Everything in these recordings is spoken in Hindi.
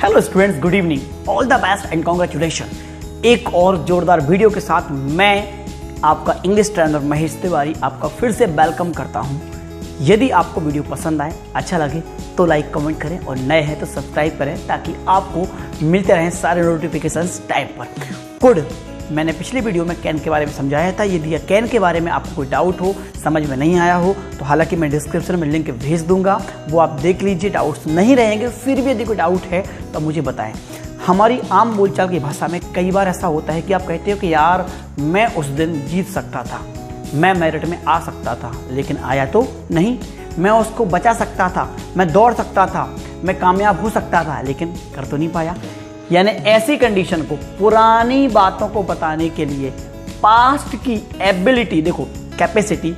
Hello students, good evening, all the best and congratulation. एक और जोरदार वीडियो के साथ मैं आपका इंग्लिश ट्रेनर महेश तिवारी आपका फिर से वेलकम करता हूं। यदि आपको वीडियो पसंद आए, अच्छा लगे तो लाइक कमेंट करें और नए हैं तो सब्सक्राइब करें ताकि आपको मिलते रहें सारे नोटिफिकेशंस टाइम पर। कुड मैंने पिछली वीडियो में कैन के बारे में समझाया था। यदि कैन के बारे में आपको कोई डाउट हो, समझ में नहीं आया हो, तो हालांकि मैं डिस्क्रिप्शन में लिंक भेज दूंगा, वो आप देख लीजिए। डाउट्स नहीं रहेंगे। फिर भी यदि कोई डाउट है तो मुझे बताएं। हमारी आम बोलचाल की भाषा में कई बार ऐसा होता है कि आप कहते हो कि यार मैं उस दिन जीत सकता था, मैं मेरिट में आ सकता था, लेकिन आया तो नहीं। मैं उसको बचा सकता था, मैं दौड़ सकता था, मैं कामयाब हो सकता था, लेकिन कर तो नहीं पाया। यानी ऐसी कंडीशन को, पुरानी बातों को बताने के लिए पास्ट की एबिलिटी, देखो कैपेसिटी,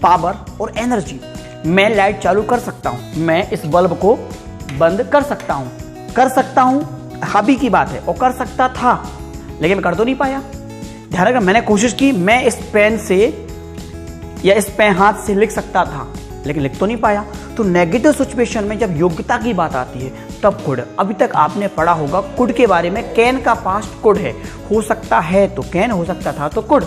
पावर और एनर्जी। मैं लाइट चालू कर सकता हूं, मैं इस बल्ब को बंद कर सकता हूं, हबी की बात है, और कर सकता था, लेकिन मैं कर तो नहीं पाया। ध्यान रखना, मैंने कोशिश की, मैं इस पेन से या इस पेन हाथ से लिख सकता था, लेकिन लिख तो नहीं पाया। तो नेगेटिव सिचुएशन में जब योग्यता की बात आती है तब कुड। अभी तक आपने पढ़ा होगा कुड के बारे में, कैन का पास्ट कुड है, हो सकता है तो कैन, हो सकता था तो कुड।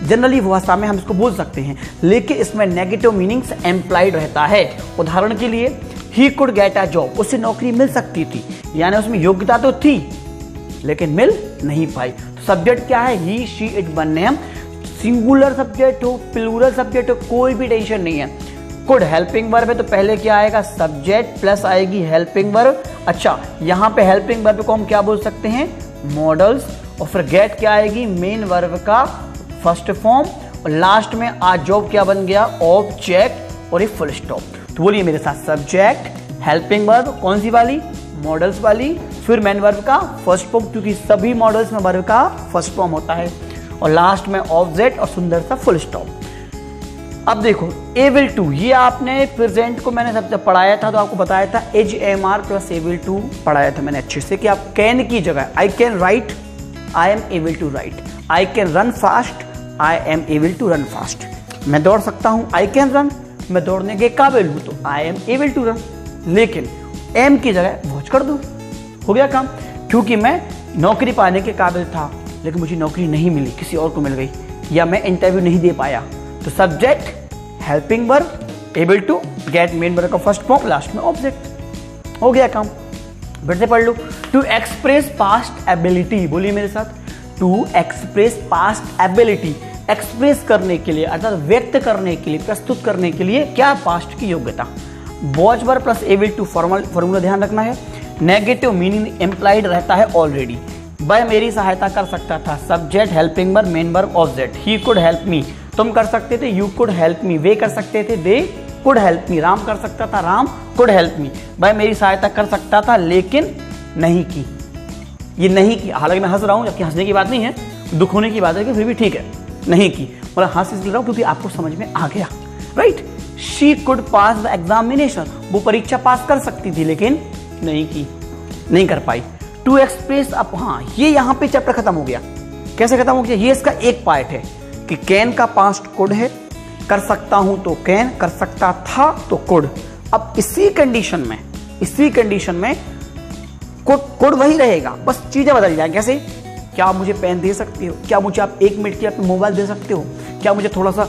जनरली भाषा में हम इसको बोल सकते हैं, लेकिन इसमें नेगेटिव मीनिंग्स एम्प्लाइड रहता है। उदाहरण के लिए, he could get a job, उसे नौकरी मिल सकती थी, यानी उसमें योग्यता तो थी लेकिन मिल नहीं पाई। तो सब्जेक्ट क्या है? ही, शी, इट बनने हम। सिंगुलर सब्जेक्ट हो, प्लूरल सब्जेक्ट हो, कोई भी टेंशन नहीं है। कुड हेल्पिंग वर्ब है तो पहले क्या आएगा? सब्जेक्ट प्लस आएगी हेल्पिंग वर्ब। अच्छा, यहां पे हेल्पिंग वर्ब को हम क्या बोल सकते हैं? मॉडल्स। और फिर गेट क्या आएगी? मेन वर्ब का फर्स्ट फॉर्म। और लास्ट में आज जॉब क्या बन गया? ऑब्जेक्ट और एक फुल स्टॉप। तो बोलिए मेरे साथ, सब्जेक्ट, हेल्पिंग वर्ब, कौन सी वाली? मॉडल्स वाली, फिर मेन वर्ब का फर्स्ट फॉर्म, क्योंकि सभी मॉडल्स में वर्ब का फर्स्ट फॉर्म होता है, और लास्ट में ऑब्जेक्ट और सुंदर सा फुल स्टॉप। अब देखो, एबल टू, ये आपने प्रेजेंट को मैंने सबसे पढ़ाया था, तो आपको बताया था is am are plus able to पढ़ाया था मैंने अच्छे से, कि आप कैन की जगह I can write, I am able to write. I can run fast, I am able to run fast. मैं दौड़ सकता हूं, आई कैन रन, मैं दौड़ने के काबिल हूं, तो I am able to run. लेकिन एम की जगह वॉच कर दो, हो गया काम। क्योंकि मैं नौकरी पाने के काबिल था, लेकिन मुझे नौकरी नहीं मिली, किसी और को मिल गई, या मैं इंटरव्यू नहीं दे पाया। तो subject, helping verb, able to, get main verb का फर्स्ट फॉर्म, लास्ट में ऑब्जेक्ट, हो गया काम। फिर से पढ़ लो। टू एक्सप्रेस पास्ट एबिलिटी, बोलिए मेरे साथ, to express past ability. Express करने के लिए, अर्थात व्यक्त करने के लिए, प्रस्तुत करने के लिए क्या? पास्ट की योग्यता। Was verb plus able to formula ध्यान रखना है। नेगेटिव मीनिंग एम्प्लाइड रहता है ऑलरेडी। वह मेरी सहायता कर सकता था, subject, helping verb, main verb, object. He could help me, तुम कर सकते थे, यू कुड हेल्प मी, वे कर सकते थे, they could help me, Ram कर सकता था, राम कुड हेल्प मी। वह मेरी सहायता कर सकता था लेकिन नहीं की। ये नहीं की, हालांकि मैं हंस रहा हूं, जबकि हंसने की बात नहीं है, दुख होने की बात है, कि फिर भी ठीक है, नहीं की। मतलब हंस इसलिए रहा हूं क्योंकि आपको समझ में आ गया, right. She could pass the examination, वो परीक्षा पास कर सकती थी लेकिन नहीं की, नहीं कर पाई। टू एक्सप्रेस अप, हाँ, ये यहां पे चैप्टर खत्म हो गया। कैसे खत्म हो गया? ये इसका एक पार्ट है कि कैन का पास्ट कुड है, कर सकता हूं तो कैन, कर सकता था तो कुड। अब इसी कंडीशन में कुड वही रहेगा, बस चीजें बदल जाए। कैसे? क्या आप मुझे पेन दे सकते हो? क्या मुझे आप 1 मिनट के लिए मोबाइल दे सकते हो? क्या मुझे थोड़ा सा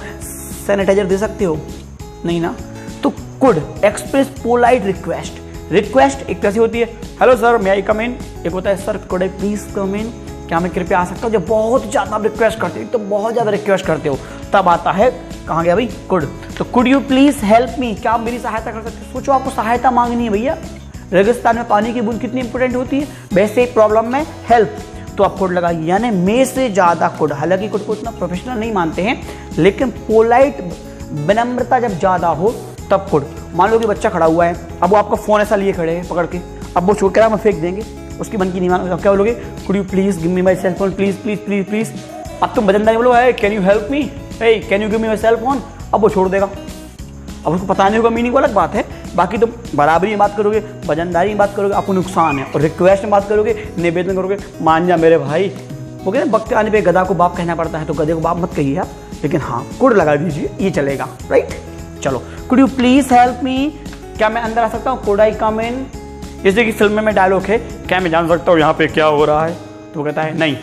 सैनिटाइजर दे सकते हो? नहीं ना। तो could express polite request. Request एक कैसी होती है? Hello sir, may I come in. एक होता है sir could I please come in, क्या मैं कृपया आ सकता हूँ? जब बहुत ज्यादा रिक्वेस्ट करते हो, तो बहुत ज्यादा रिक्वेस्ट करते हो, तब आता है, कहाँ गया भाई? कुड। तो could you please help me, क्या आप मेरी सहायता कर सकते हो? सोचो, आपको सहायता मांगनी है भैया। रेगिस्तान में पानी की बूंद कितनी इंपॉर्टेंट होती है, वैसे एक प्रॉब्लम में हेल्प, तो आप कुड लगाइए। यानी मे से ज्यादा कुड। हालांकि कुड को इतना प्रोफेशनल नहीं मानते हैं, लेकिन पोलाइट, विनम्रता जब ज्यादा हो तब कुड। मान लो कि बच्चा खड़ा हुआ है, अब वो आपका फोन ऐसा लिए खड़े हैं पकड़ के, अब वो छोड़ कर हम फेंक देंगे, उसकी मन की नहीं मानो, क्या बोलोगे? Could you please give me my cell phone, please please please please. अब तुम वजनदारी बोलो, hey, can you help me, hey, can you give me my cell phone. अब वो छोड़ देगा, अब उसको पता नहीं होगा मीनिंग, वो अलग बात है। बाकी तुम बराबरी में बात करोगे, वजनदारी में बात करोगे, आपको नुकसान है। और रिक्वेस्ट में बात करोगे, निवेदन करोगे, मान जा मेरे भाई, वो कहते हैं वक्त आने पे गधा को बाप कहना पड़ता है, तो गधे को बाप मत कहिए आप, लेकिन हाँ कुड लगा दीजिए, ये चलेगा, राइट। चलो, could you please help me, क्या मैं अंदर आ सकता हूँ? कुड आई कम इन, जैसे कि फिल्म में डायलॉग है, क्या मैं जान सकता हूँ यहाँ पे क्या हो रहा है? तो वो कहता है नहीं,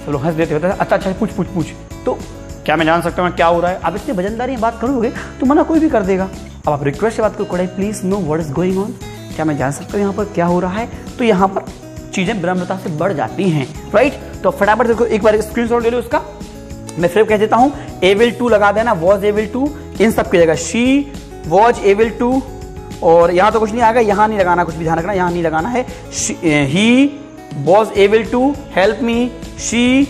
सब लोग हंस देते होते हैं, अच्छा पूछ। तो क्या मैं जान सकता हूँ क्या हो रहा है? आप इतनी वजनदारी बात करोगे तो मना कोई भी कर देगा। अब आप रिक्वेस्ट से बात करो, could I please know what is going on? क्या मैं जान सकता हूँ यहाँ पर क्या हो रहा है? तो यहाँ पर चीजें विनम्रता से बढ़ जाती हैं, राइट? तो फटाफट देखो, एक बार स्क्रीनशॉट ले लो उसका। मैं फिर कह देता हूँ, एबल टू लगा देना, वॉज एबल टू इन सब की जगह शी वॉज एबल टू, और यहाँ तो कुछ नहीं आएगा, यहाँ नहीं लगाना, कुछ भी ध्यान रखना, यहाँ नहीं लगाना है। He was able to help me, she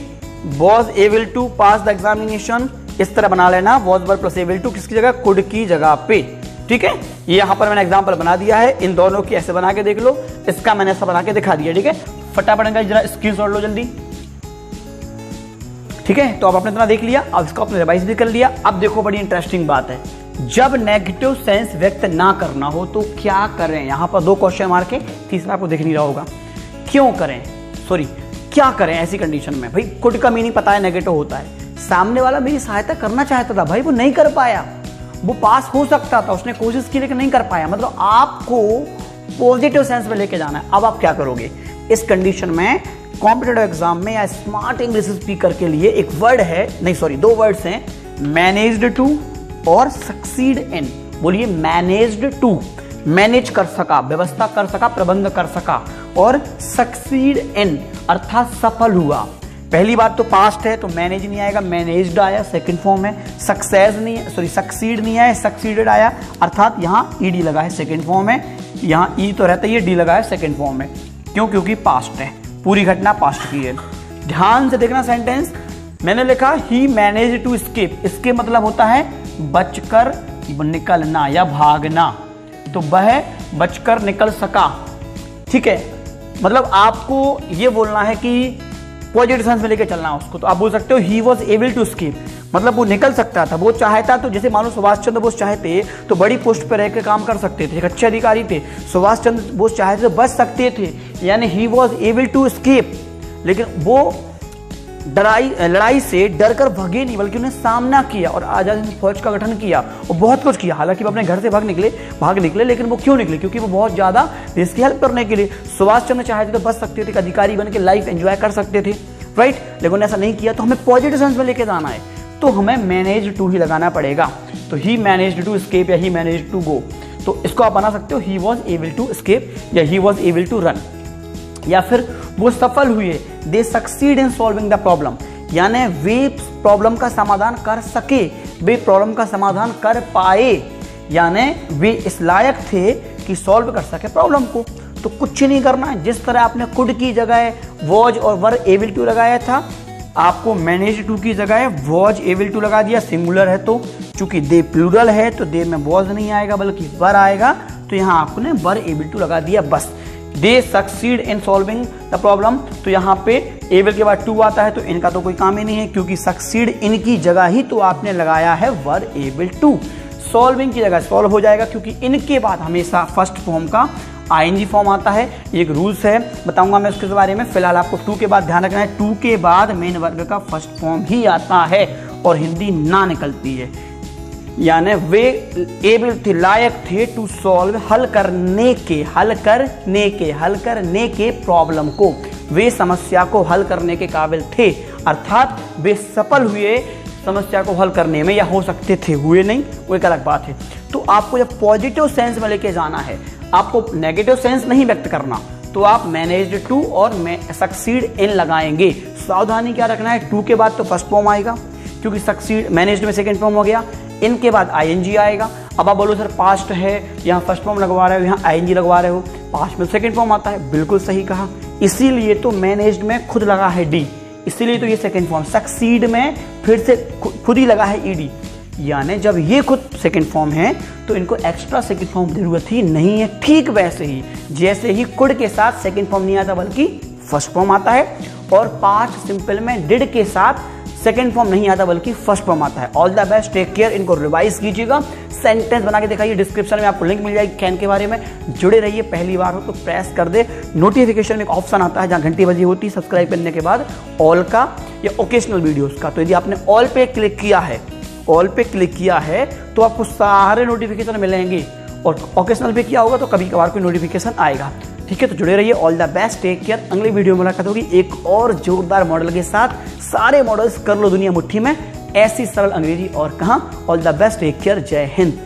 was able to pass the examination, इस तरह बना लेना। Was verb plus able to किसकी जगह? कुड की जगह पे, ठीक है? ये यहाँ पर मैंने एग्जाम्पल बना दिया है, इन दोनों की ऐसे बना के देख लो, इसका मैंने ऐसा बना के दिखा दिया, ठीक है? फटाफट जरा स्क्रीनशॉट लो जल्दी, ठीक है? तो अब आपने इतना देख लिया, अब इसको आपने रिवाइज भी कर लिया। अब देखो बड़ी इंटरेस्टिंग बात है, जब नेगेटिव सेंस व्यक्त ना करना हो तो क्या करें? यहाँ पर 2 क्वेश्चन मार्क के, तीसरा आपको दिख नहीं रहा होगा। क्यों करें, सॉरी क्या करें ऐसी कंडीशन में? भाई कुड का मीनिंग पता है, नेगेटिव होता है। सामने वाला मेरी सहायता करना चाहता था, भाई वो नहीं कर पाया, वो पास हो सकता था, उसने कोशिश की लेकिन नहीं कर पाया, मतलब आपको पॉजिटिव सेंस में लेके जाना है। अब आप क्या करोगे इस कंडीशन में? कॉम्पिटिटिव एग्जाम में या स्मार्ट इंग्लिश स्पीकर के लिए एक वर्ड है, नहीं सॉरी 2 वर्ड्स हैं, मैनेज्ड टू और सक्सीड इन। बोलिए, मैनेज्ड टू, मैनेज कर सका, व्यवस्था कर सका, प्रबंध कर सका, और सक्सीड इन अर्थात सफल हुआ। पहली बात तो पास्ट है तो मैनेज नहीं आएगा, मैनेज्ड आया, सेकंड फॉर्म है। सक्सेस नहीं है, सॉरी सक्सीड नहीं आया, सक्सीडेड आया, अर्थात यहाँ ईडी लगा है, सेकंड फॉर्म है। यहाँ ई तो रहता है, ये डी लगा है, सेकंड फॉर्म में। क्यों? क्योंकि पास्ट है, पूरी घटना पास्ट की है। ध्यान से देखना सेंटेंस, मैंने लिखा ही मैनेज टू एस्केप। इसके मतलब होता है बचकर निकलना या भागना, तो वह बचकर निकल सका, ठीक है? मतलब आपको ये बोलना है कि पॉजिटिव सेंस में लेके चलना है उसको, तो आप बोल सकते हो he was able to escape, मतलब वो निकल सकता था, वो चाहता तो, जैसे मानो सुभाष चंद्र बोस चाहते तो बड़ी पोस्ट पर रहकर काम कर सकते थे, एक अच्छे अधिकारी थे। सुभाष चंद्र बोस चाहते तो बच सकते थे, यानी he was able to escape, लेकिन वो लड़ाई से डर कर भागे नहीं, बल्कि उन्हें सामना किया और आजाद हिंद फौज का गठन किया और बहुत कुछ किया। हालांकि वो अपने घर से भाग निकले, लेकिन वो क्यों निकले? क्योंकि वो बहुत ज्यादा देश की हेल्प करने के लिए। सुभाष चंद्र चाहते तो बच सकते थे, एक अधिकारी बन के लाइफ एंजॉय कर सकते थे, राइट? लेकिन ऐसा नहीं किया, तो हमें पॉजिटिव सेंस में लेके जाना है, तो हमें मैनेज टू ही लगाना पड़ेगा। तो ही मैनेज टू एस्केप या ही मैनेज टू गो, तो इसको आप बना सकते हो he was able to escape या he was able to run, या फिर वो सफल हुए, they succeed in solving the problem, यानी वे प्रॉब्लम का समाधान कर सके, वे प्रॉब्लम का समाधान कर पाए, यानी वे इस लायक थे कि सॉल्व कर सके प्रॉब्लम को। तो कुछ नहीं करना है, जिस तरह आपने कुड की जगह वॉज और वर एबल टू लगाया था, आपको मैनेज टू की जगह वॉज एबल टू लगा दिया, सिंगुलर है तो, चूंकि दे प्लूरल है तो दे में वॉज नहीं आएगा बल्कि वर आएगा, तो यहाँ आपने वर एबल टू लगा दिया बस। दे succeed in solving the problem, तो यहाँ पे एबल के बाद टू आता है, तो इनका तो कोई काम ही नहीं है, क्योंकि सक्सीड इनकी जगह ही तो आपने लगाया है वर एबल टू। सॉल्विंग की जगह सॉल्व हो जाएगा, क्योंकि इनके बाद हमेशा फर्स्ट फॉर्म का आईएनजी फॉर्म आता है। एक रूल्स है, बताऊंगा मैं उसके बारे में। फिलहाल आपको टू के बाद ध्यान रखना है, टू के बाद मेन वर्ग का फर्स्ट फॉर्म ही आता है और हिंदी ना निकलती है, यानी वे एबल थे, लायक थे टू सॉल्व, हल करने के प्रॉब्लम को, वे समस्या को हल करने के काबिल थे, अर्थात वे सफल हुए समस्या को हल करने में, या हो सकते थे, हुए नहीं, वो एक अलग बात है। तो आपको जब पॉजिटिव सेंस में लेके जाना है, आपको नेगेटिव सेंस नहीं व्यक्त करना, तो आप मैनेज्ड टू और सक्सीड इन लगाएंगे। सावधानी क्या रखना है, टू के बाद तो फर्स्ट फॉर्म आएगा, क्योंकि सक्सीड मैनेज्ड में सेकंड फॉर्म हो गया, इनके बाद आईएनजी आएगा। अब आप बोलो सर पास्ट है, यहाँ फर्स्ट फॉर्म लगवा रहे हो, यहाँ आईएनजी लगवा रहे हो, पास्ट में सेकंड फॉर्म आता है, बिल्कुल सही कहा। इसीलिए तो मैनेज्ड में खुद लगा है डी, इसीलिए तो ये सेकंड फॉर्म। सक्सीड में फिर से खुद ही लगा है ईडी, यानी जब ये खुद सेकंड फॉर्म है तो इनको एक्स्ट्रा सेकंड फॉर्म की जरूरत ही नहीं है। ठीक वैसे ही जैसे ही कुड के साथ सेकंड फॉर्म नहीं आता बल्कि फर्स्ट फॉर्म आता है, और पास्ट सिंपल में डिड के साथ सेकंड फॉर्म नहीं आता बल्कि फर्स्ट फॉर्म आता है। All the best, take care, इनको रिवाइज कीजिएगा, सेंटेंस बना के दिखाइए। डिस्क्रिप्शन में आपको लिंक मिल जाएगी कैन के बारे में, जुड़े रहिए। पहली बार हो तो प्रेस कर दे, नोटिफिकेशन में एक ऑप्शन आता है जहां घंटी बजी होती है सब्सक्राइब करने के बाद, ऑल का या ओकेशनल वीडियोस का। तो यदि आपने ऑल पे क्लिक किया है तो आपको सारे नोटिफिकेशन मिलेंगे, और ओकेशनल पे किया होगा तो कभी कभार कोई नोटिफिकेशन आएगा। ठीक है, तो जुड़े रहिए। All the best, take care. अगली वीडियो में मुलाकात होगी एक और जोरदार मॉडल के साथ। सारे मॉडल्स कर लो दुनिया मुट्ठी में, ऐसी सरल अंग्रेजी और कहां। All the best, take care, जय हिंद।